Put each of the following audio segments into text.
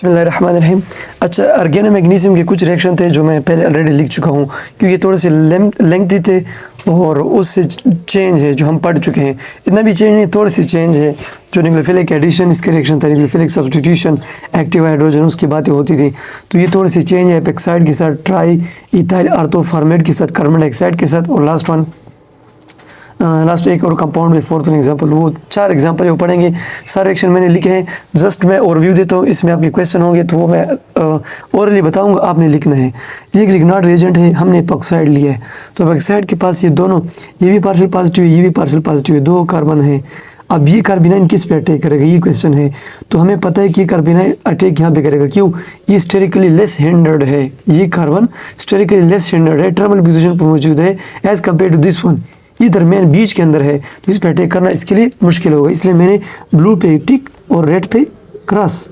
बिस्मिल्लाहिर्रहमानिर्रहीम। अच्छा, अर्गेनो मैग्नीशियम के कुछ रिएक्शन थे जो मैं पहले ऑलरेडी लिख चुका हूँ, क्योंकि थोड़े से लेंथी थे और उससे चेंज है जो हम पढ़ चुके हैं। इतना भी चेंज नहीं, थोड़ी सी चेंज है। जो न्यूक्लियोफिलिक एडिशन इसके रिएक्शन था, न्यूक्लियोफिलिक सब्स्टिट्यूशन, एक्टिव हाइड्रोजन उसकी बातें होती थी, तो ये थोड़ी सी चेंज है। एपेक्साइड के साथ ट्राई इथाइल आर्थोफॉर्मेट के साथ, कार्बन डाइऑक्साइड के साथ, और लास्ट एक और कंपाउंड में फोर्थ एग्जांपल। वो 4 एग्जांपल वो पढ़ेंगे। सारे रिएक्शन मैंने लिखे हैं, जस्ट मैं ओवरव्यू देता हूँ। इसमें आपके क्वेश्चन होंगे तो वो मैं ओरली बताऊंगा, आपने लिखना है। ये ग्रिग्नार्ड रिएजेंट है, हमने एपॉक्साइड लिया है, तो एपॉक्साइड के पास ये दोनों, ये भी पार्शियल पॉजिटिव है, ये भी पार्शियल पॉजिटिव है, 2 कार्बन है। अब ये कार्बिनाइन किस पे अटैक करेगा, ये क्वेश्चन है। तो हमें पता है कि कार्बिनाइन अटैक यहाँ पे करेगा, क्यों? ये स्टेरिकली लेस हैंडेड है, ये कार्बन स्टेरिकली लेस हैंडेड है, टर्मिनल पोजीशन पर मौजूद है as compare to this one. ये दरमियान बीच के अंदर है, तो इस पे अटैक करना इसके लिए मुश्किल होगा। इसलिए मैंने ब्लू पे टिक और रेड पे क्रॉस,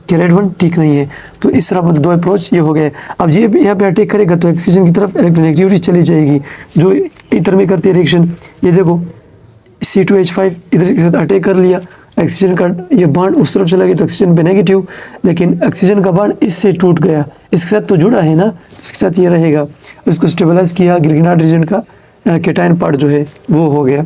कि रेड वन ठीक नहीं है। तो इस तरह मतलब 2 अप्रोच ये हो गए। अब ये यहाँ पे अटैक करेगा तो ऑक्सीजन की तरफ इलेक्ट्रोनेगेटिविटी चली जाएगी, जो इधर में करती है रिएक्शन। ये देखो C2H5 इधर के साथ अटैक कर लिया, ऑक्सीजन का ये बॉन्ड उस तरफ चला गया तो ऑक्सीजन पे नेगेटिव, लेकिन ऑक्सीजन का बॉन्ड इससे टूट गया, इसके साथ तो जुड़ा है ना, इसके साथ ये रहेगा। इसको स्टेबलाइज किया, ग्रिग्नार्ड रीजन का केटाइन पार्ट जो है वो हो गया।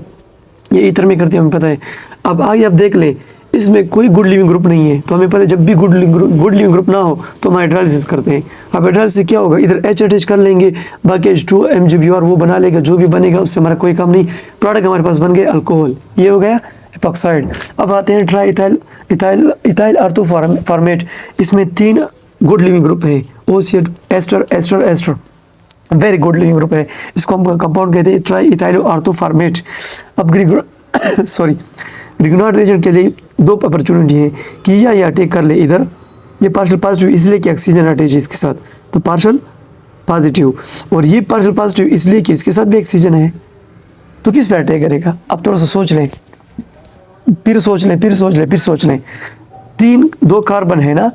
ये इतर में करती है, हमें पता है। अब आगे आप देख ले, इसमें कोई गुड लिविंग ग्रुप नहीं है, तो हमें पता है जब भी गुड लिविंग ग्रुप ना हो तो हम हाइड्रोलाइसिस करते हैं। अब हाइड्रोलाइसिस क्या होगा, इधर H अटैच कर लेंगे, बाकी H2 MgBr वो बना लेगा, जो भी बनेगा उससे हमारा कोई काम नहीं। प्रोडक्ट हमारे पास बन गया अल्कोहल, ये हो गया एपॉक्साइड। अब आते हैं ट्राई इथाइल आर्थोफॉर्मेट। इसमें 3 गुड लिविंग ग्रुप है, OCH ester ester ester, very good leaving group है। इसको हम कंपाउंड कहते हैं ट्राई इथाइल आर्थोफॉर्मेट। अब ग्रिग्नार्ड रीजन के लिए 2 अपॉर्चुनिटी है कि या ये अटैक कर ले इधर, ये पार्शियल पॉजिटिव इसलिए कि ऑक्सीजन अटैच है इसके साथ, तो पार्शियल पॉजिटिव, और ये पार्शियल पॉजिटिव इसलिए कि इसके साथ भी ऑक्सीजन है, तो किस पे अटैक करेगा? अब थोड़ा सा सोच लें, फिर सोच लें। 2 कार्बन है ना,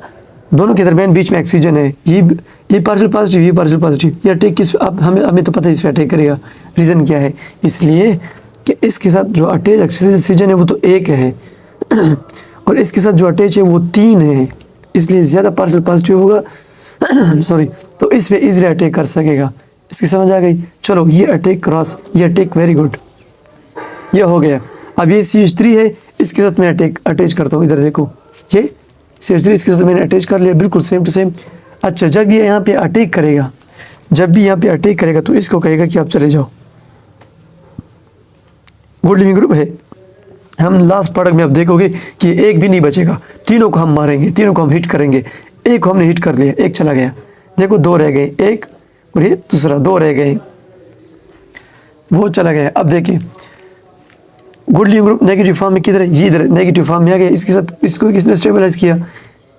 दोनों के दरमियान बीच में ऑक्सीजन है, ये पार्शियल पॉजिटिव, ये पार्शियल पॉजिटिव, ये अटैक किस, अब हमें तो पता है इस पे अटैक करेगा। रीज़न क्या है? इसलिए कि इसके साथ जो अटैच ऑक्सीजन है वो तो 1 है और इसके साथ जो अटैच है वो 3 है, इसलिए ज़्यादा पार्शियल पॉजिटिव होगा सॉरी, तो इस पे इजीली अटैक कर सकेगा। इसकी समझ आ गई? चलो, ये अटैक क्रॉस, ये अटैक वेरी गुड, ये हो गया। अब ये CH3 है, इसके साथ मैं अटैच करता हूँ, इधर देखो, ये CH3 इसके साथ मैंने अटैच कर लिया, बिल्कुल सेम टू सेम। अच्छा, जब ये यहाँ पे अटैक करेगा, तो इसको कहेगा कि आप चले जाओ, गुड लिविंग ग्रुप है। हम लास्ट प्रोडक्ट में आप देखोगे कि एक भी नहीं बचेगा, तीनों को हम मारेंगे, तीनों को हम हिट करेंगे। एक को हमने हिट कर लिया, एक चला गया, देखो 2 रह गए, एक और ये दूसरा, 2 रह गए, वो चला गया। अब देखिए good leaving group negative form में किधर है? ये इधर नेगेटिव फॉर्म में आ गया। इसके साथ इसको किसने स्टेबलाइज किया?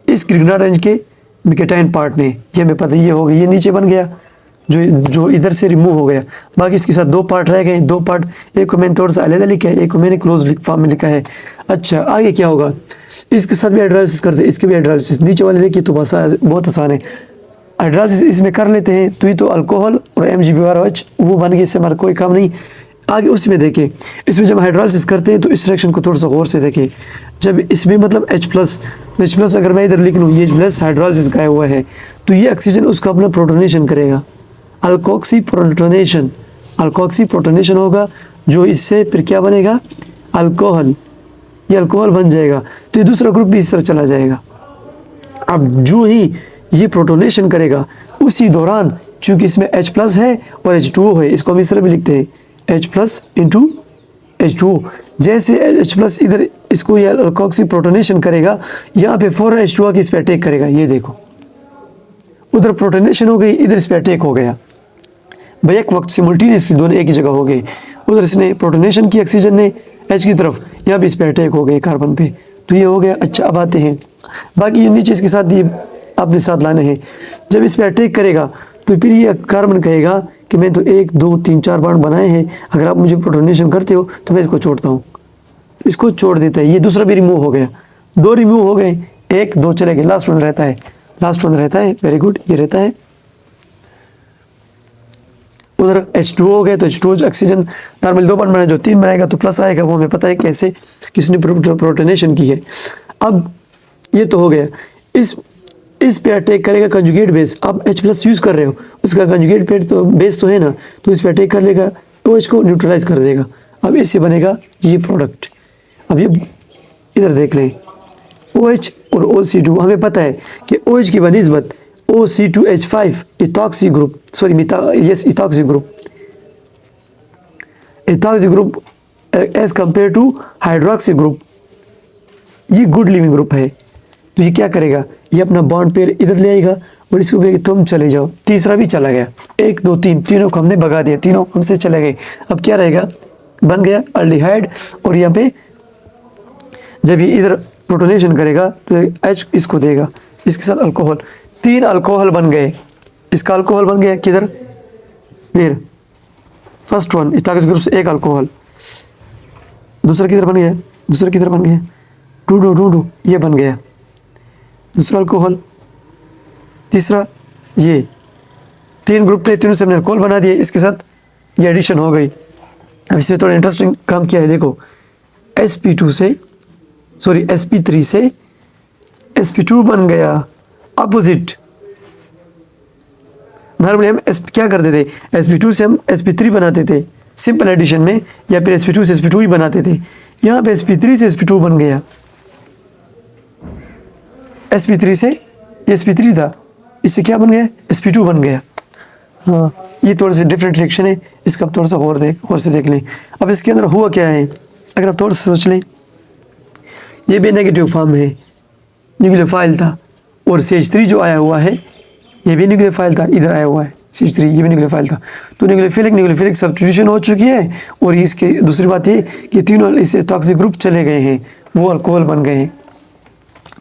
इस ग्रिग्नार्ड रेंज के केटाइन पार्ट ने, ये हमें पता, ये हो गया, ये नीचे बन गया, जो इधर से रिमूव हो गया। बाकी इसके साथ 2 पार्ट रह गए, 2 पार्ट, एक को मैंने थोड़ा सा अलग लिखा है, एक को मैंने क्लोज फॉर्म में लिखा है। अच्छा, आगे क्या होगा? इसके साथ भी हाइड्रोलाइसिस करते हैं, इसके भी हाइड्रोलाइसिस। नीचे वाले देखिए तो बहुत आसान है, हाइड्रोलाइसिस इसमें कर लेते हैं, तो ये तो अल्कोहल और MgBrOH वो बन गए, इससे हमारा कोई काम नहीं। आगे उसमें देखें, इसमें जब हाइड्रोलाइसिस करते हैं तो इस रिएक्शन को थोड़ा सा गौर से देखें। जब इसमें मतलब H+ अगर मैं इधर लिख लूँ, ये H+ हाइड्रोलाइसिस गया हुआ है, तो ये ऑक्सीजन उसका अपना प्रोटोनेशन करेगा, अल्कोक्सी प्रोटोनेशन होगा, जो इससे फिर क्या बनेगा? अल्कोहल, ये अल्कोहल बन जाएगा, तो ये दूसरा ग्रुप भी इस तरह चला जाएगा। अब जो ही ये प्रोटोनेशन करेगा, उसी दौरान चूंकि इसमें H+ है और H2O है, इसको हम इस तरह भी लिखते हैं H+ इंटू H2O। जैसे H+ इधर इसको ये अल्कोक्सी प्रोटोनेशन करेगा, यहाँ पे 4 H2O की इस पे अटैक करेगा, ये देखो, उधर प्रोटोनेशन हो गई, इधर इस पे अटैक हो गया, भाई एक वक्त सिमुल्टेनियसली दोनों एक ही जगह हो गए। उधर इसने प्रोटोनेशन की ऑक्सीजन ने H की तरफ, यहाँ भी इस पे अटैक हो गए कार्बन पे, तो ये हो गया। अच्छा, अब आते हैं बाकी ये नीचे इसके साथ, ये अपने साथ लाने हैं। जब इस पे अटैक करेगा तो फिर ये कार्बन कहेगा कि मैं तो 1 2 3 4 बॉन्ड बनाए हैं, अगर आप मुझे प्रोटोनेशन करते हो तो मैं इसको छोड़ता हूँ, इसको छोड़ देता है। ये दूसरा भी रिमूव हो गया, 2 रिमूव हो गए, 1 2 चले गए, लास्ट वन रहता है, वेरी गुड, ये रहता है। उधर H2O हो गए, तो H2O ऑक्सीजन नॉर्मल 2 बॉन्ड बनाए, जो 3 बनाएगा तो प्लस आएगा, वो हमें पता है कैसे, किसने प्रोटोनेशन की है। अब ये तो हो गया। इस पे अटैक करेगा कंजुगेट बेस, आप H प्लस यूज़ कर रहे हो, उसका कंजुगेट पेट तो बेस तो है ना, तो इस पे अटैक कर लेगा, OH को न्यूट्रलाइज कर देगा। अब इससे बनेगा ये प्रोडक्ट। अब ये इधर देख लें, OH और OC2, हमें पता है कि OH की बनिस्बत OC2H5 ethoxy group, sorry ethoxy group as compare to hydroxy group, ये गुड लिविंग ग्रुप है। तो ये क्या करेगा, ये अपना बॉन्ड पेयर इधर ले आएगा और इसको कहेगा तुम चले जाओ। तीसरा भी चला गया, 1 2 3, तीनों को हमने भगा दिया, तीनों हमसे चले गए। अब क्या रहेगा, बन गया अल्डिहाइड, और यहाँ पे जब ये इधर प्रोटोनेशन करेगा तो H इसको देगा, इसके साथ अल्कोहल, 3 अल्कोहल बन गए। इसका अल्कोहल बन गया किधर, फिर फर्स्ट वन इथॉक्सी ग्रुप से 1 अल्कोहल, दूसरा किधर बन गया, दूसरा किधर बन गया, ढूंढो, ये बन गया दूसरा अल्कोहल, तीसरा ये 3 ग्रुप थे, तीनों से हमने अल्कोहल बना दिए, इसके साथ ये एडिशन हो गई। अब इसमें थोड़ा इंटरेस्टिंग काम किया है, देखो sp3 से sp2 बन गया अपोजिट। नॉर्मली हम क्या करते थे, sp2 से हम sp3 बनाते थे सिंपल एडिशन में, या फिर sp2 से sp2 ही बनाते थे। यहाँ पे sp3 से sp2 बन गया, sp3 से ये sp3 था, इससे क्या बन गया, sp2 बन गया। हाँ, ये थोड़ा सा डिफरेंट रिएक्शन है, इसका आप थोड़ा सा गौर से देख लें। अब इसके अंदर हुआ क्या है, अगर आप थोड़ा सा सोच लें, ये भी नेगेटिव फॉर्म है, न्यूक्लियोफाइल था, और CH3 जो आया हुआ है ये भी न्यूक्लियोफाइल था, इधर आया हुआ है CH3, ये भी न्यूक्लियोफाइल था। तो न्यूक्लियोफिलिक सब्स्टिट्यूशन हो चुकी है, और इसके दूसरी बात ये कि तीनों इससे टॉक्सिक ग्रुप चले गए हैं, वो अल्कोहल बन गए हैं,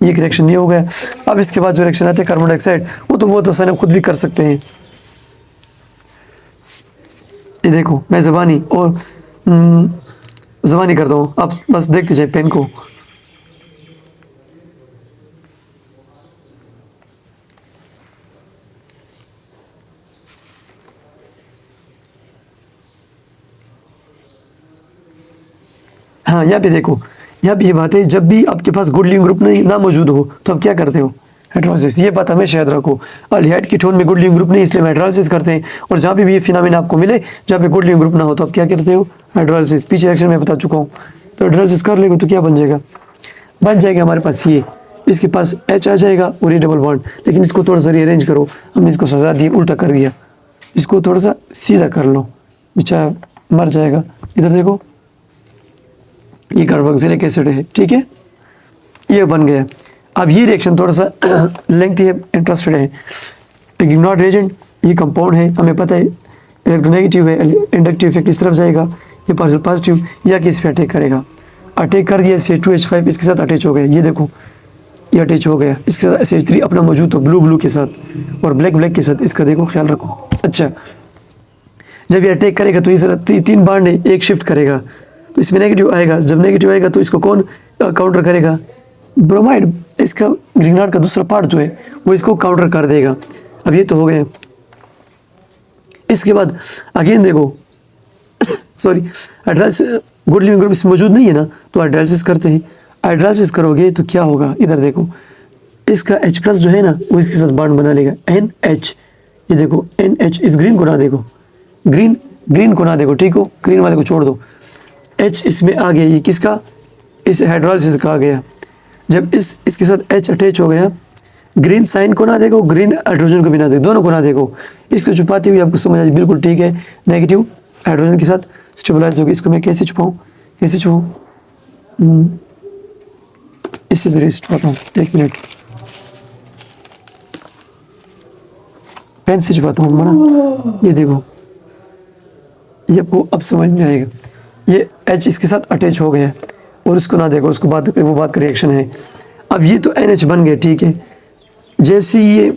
ये रिएक्शन नहीं हो गया। अब इसके बाद जो रिएक्शन आते हैं कार्बन डाइऑक्साइड, वो तो बहुत आसान है, खुद भी कर सकते हैं। ये देखो मैं ज़बानी और ज़बानी करता हूँ, आप बस देखते जाए पेन को। हाँ, यहाँ पे देखो, यहाँ पे ये बात है, जब भी आपके पास गुड लिविंग ग्रुप नहीं ना मौजूद हो तो आप क्या करते हो, हाइड्रोलाइसिस। ये बात हमेशा याद रखो, अल्डिहाइड कीटोन में गुड लिविंग ग्रुप नहीं, इसलिए हम हाइड्रोलाइसिस करते हैं। और जहाँ पे भी ये फिनोमेना आपको मिले जहाँ पे गुड लिविंग ग्रुप ना हो तो आप क्या करते हो, हाइड्रोलाइसिस। पीछे रिएक्शन में बता चुका हूँ। तो हाइड्रोलाइसिस कर लेगा तो क्या बन जाएगा, बन जाएगा हमारे पास ये, इसके पास H आ जाएगा और ये डबल बॉन्ड। लेकिन इसको थोड़ा सा रीअरेंज करो, हमने इसको सजा दी, उल्टा कर दिया, इसको थोड़ा सा सीधा कर लो, बेचारा मर जाएगा। इधर देखो, ये कार्बोक्सिलिक एसिड है, ठीक है, ये बन गया। अब ये रिएक्शन थोड़ा सा लेंथी है, इंटरेस्टेड है। इग्नोर्ड रिएजेंट, ये कंपाउंड है, हमें पता है इलेक्ट्रोनेगेटिव है, इंडक्टिव इफेक्ट इस तरफ जाएगा, ये पार्शियल पॉजिटिव, या कि इस पर अटैक करेगा। अटैक कर दिया, CH2H5 इसके साथ अटैच हो गया, ये देखो ये अटैच हो गया, इसके साथ CH3 अपना मौजूद हो, ब्लू के साथ और ब्लैक के साथ, इसका देखो ख्याल रखो। अच्छा, जब ये अटैक करेगा तो इस 3 बॉन्ड है, एक शिफ्ट करेगा, तो इसमें नेगेटिव आएगा। जब नेगेटिव आएगा तो इसको कौन काउंटर करेगा, ब्रोमाइड, इसका ग्रिग्नार्ड का दूसरा पार्ट जो है वो इसको काउंटर कर देगा। अब ये तो हो गए। इसके बाद अगेन देखो sorry, hydrolysis good leaving group इसमें मौजूद नहीं है ना, तो हाइड्रोलाइसिस करते हैं। हाइड्रोलाइसिस करोगे तो क्या होगा, इधर देखो, इसका H प्लस जो है ना वो इसके साथ बॉन्ड बना लेगा, NH। ये देखो NH, इस ग्रीन को ना देखो, ग्रीन को ना देखो, ठीक हो, ग्रीन वाले को छोड़ दो। H इसमें आ गया, ये किसका, इस हाइड्रोलाइसिस का आ गया। जब इसके साथ H अटैच हो गया, ग्रीन साइन को ना देखो, ग्रीन हाइड्रोजन को भी ना देखो, दोनों को ना देखो, इसको छुपाते हुए आपको समझ आ जाए, बिल्कुल ठीक है, नेगेटिव हाइड्रोजन के साथ स्टेबलाइज होगी। इसको मैं कैसे छुपाऊँ, इससे ज़रिए छुपाता हूँ, 1 मिनट, पेन से छुपाता हूँ मना। ये देखो, ये आपको अब समझ में आएगा, ये H इसके साथ अटैच हो गया और इसको ना देखो, उसको वो बात का रिएक्शन है। अब ये तो NH बन गया, ठीक है। जैसे ये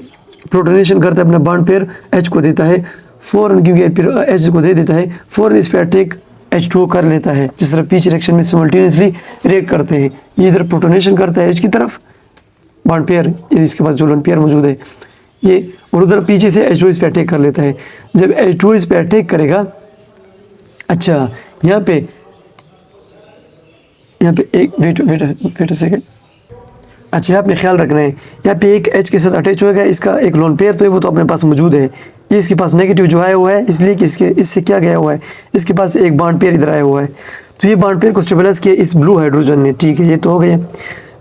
प्रोटोनेशन करता है अपना बॉन्ड पेयर H को देता है फौरन, क्योंकि फिर H को दे देता है फौरन, इस पर अटैक H2O कर लेता है, जिस तरह पीछे रिएक्शन में सिमल्टेनियसली रिएक्ट करते हैं। ये इधर प्रोटोनेशन करता है H की तरफ बॉन्ड पेयर, इसके पास जो लोन पेयर मौजूद है ये, और उधर पीछे से H2O इस पर अटैक कर लेता है। जब H2O इस पर अटैक करेगा, अच्छा यहाँ पे एक वेट सेकेंड, अच्छा यहाँ पे ख्याल रखना है, यहाँ पे एक H के साथ अटैच होएगा, इसका एक लोन पेयर तो है वो तो अपने पास मौजूद है, ये इसके पास नेगेटिव जो आया हुआ है इसलिए कि इससे क्या गया हुआ है, इसके पास एक बॉन्ड पेयर इधर आया हुआ है, तो ये बॉन्ड पेयर को स्टेबलाइज किया इस ब्लू हाइड्रोजन ने, ठीक है ये तो हो गया।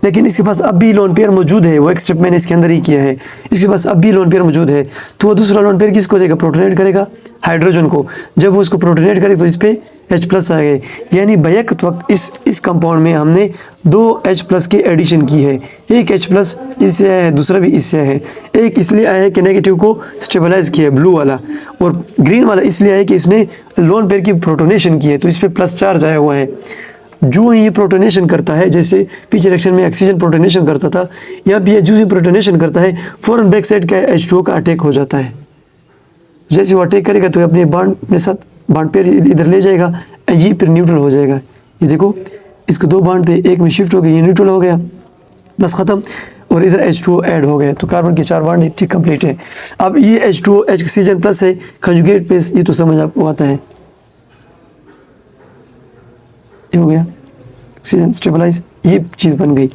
लेकिन इसके पास अब भी लोन पेयर मौजूद है, वो एक स्टेप मैंने इसके अंदर ही किया है, इसके पास अब भी लोन पेयर मौजूद है, तो वो दूसरा लोन पेयर किसको देगा, प्रोटोनेट करेगा हाइड्रोजन को। जब वो उसको प्रोटोनेट करे तो इस पे H+ आ गए, यानी बैक वक्त इस कंपाउंड में हमने 2 H+ की एडिशन की है, एक H+ इससे आया है, दूसरा भी इससे आया है। एक इसलिए आया है कि नेगेटिव को स्टेबलाइज किया है ब्लू वाला, और ग्रीन वाला इसलिए आया है कि इसने लोन पेयर की प्रोटोनेशन की है, तो इस पर प्लस चार्ज आया हुआ है। जो ही ये प्रोटोनेशन करता है, जैसे पिछले रिएक्शन में ऑक्सीजन प्रोटोनेशन करता था, यहाँ भी जो ही प्रोटोनेशन करता है फ़ौरन बैक साइड का H2O का अटैक हो जाता है। जैसे वो अटैक करेगा तो अपने बॉन्ड अपने साथ बॉन्ड पेयर इधर ले जाएगा, ये फिर न्यूट्रल हो जाएगा। ये देखो इसके 2 बॉन्ड थे, एक में शिफ्ट हो गया, ये न्यूट्रल हो गया, बस ख़त्म, और इधर H2O ऐड हो गया, तो कार्बन के 4 बॉन्ड ठीक कंप्लीट है। अब ये H2O ऑक्सीजन प्लस है, कंजुगेट पेस, ये तो समझ आपको आता है, ये हो गया ऑक्सीजन स्टेबलाइज, ये चीज़ बन गई।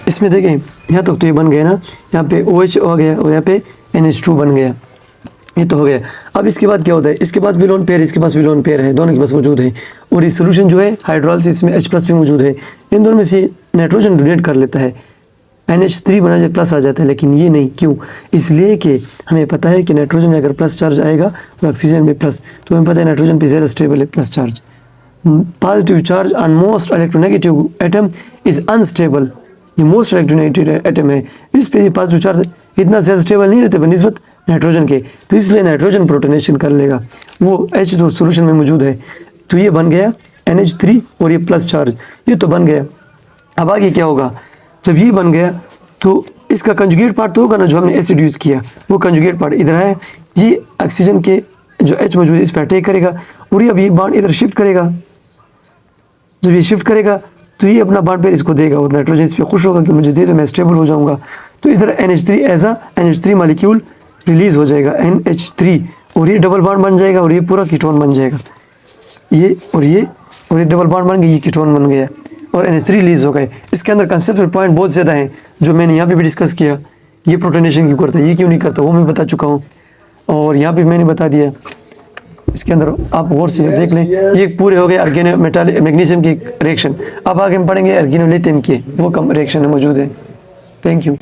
इसमें देखें यहाँ तक तो ये बन गया ना, यहाँ पे OH हो गया और यहाँ पे NH2 बन गया, ये तो हो गया। अब इसके बाद क्या होता है, इसके पास भी लोन पेयर, इसके पास भी लोन पेयर है, दोनों के पास मौजूद है, और ये सोल्यूशन जो है हाइड्रोलिसिस में H+ भी मौजूद है, इन दोनों में से नाइट्रोजन डोनेट कर लेता है, NH3 बना जाए प्लस आ जाता है, लेकिन ये नहीं, क्यों, इसलिए कि हमें पता है कि नाइट्रोजन में अगर प्लस चार्ज आएगा तो ऑक्सीजन में प्लस, तो हमें पता है नाइट्रोजन पे ज़्यादा स्टेबल है plus charge. Positive charge on most electronegative atom is unstable, ये मोस्ट इलेक्ट्रोनेगेटिव एटम है, इस पे पॉजिटिव चार्ज इतना ज़्यादा स्टेबल नहीं रहते बनिस्बत नाइट्रोजन के, तो इसलिए नाइट्रोजन प्रोटोनेशन कर लेगा, वो H2 सोल्यूशन में मौजूद है, तो ये बन गया NH3 और ये प्लस चार्ज, ये तो बन गया। अब आगे क्या होगा, जब ये बन गया तो इसका कंजुगेट पार्ट तो होगा ना, जो हमने एसिड यूज़ किया वो कंजुगेट पार्ट इधर है, ये ऑक्सीजन के जो H मौजूद है इस पर अटैक करेगा, और ये अब ये बॉन्ड इधर शिफ्ट करेगा, जब ये शिफ्ट करेगा तो ये अपना बॉन्ड पेयर इसको देगा, और नाइट्रोजन इस पर खुश होगा कि मुझे दे दो मैं स्टेबल हो जाऊँगा, तो इधर NH3 as a NH3 molecule release हो जाएगा NH3, और ये डबल बॉन्ड बन जाएगा, और ये पूरा कीटोन बन जाएगा, ये और ये डबल बॉन्ड बन गया, ये कीटोन बन गया, और NH3 रिलीज हो गए। इसके अंदर कंसेप्चुअल पॉइंट बहुत ज़्यादा हैं जो मैंने यहाँ पे भी डिस्कस किया, ये प्रोटोनेशन क्यों करता है, ये क्यों नहीं करता, वो मैं बता चुका हूँ, और यहाँ पे मैंने बता दिया। इसके अंदर आप गौर से देख लें, ये पूरे हो गए ऑर्गेनो मेटालिक मैग्नीशियम के रिएक्शन। अब आगे हम पढ़ेंगे ऑर्गेनोलिथियम के, वो कम रिएक्शन में मौजूद है। Thank you.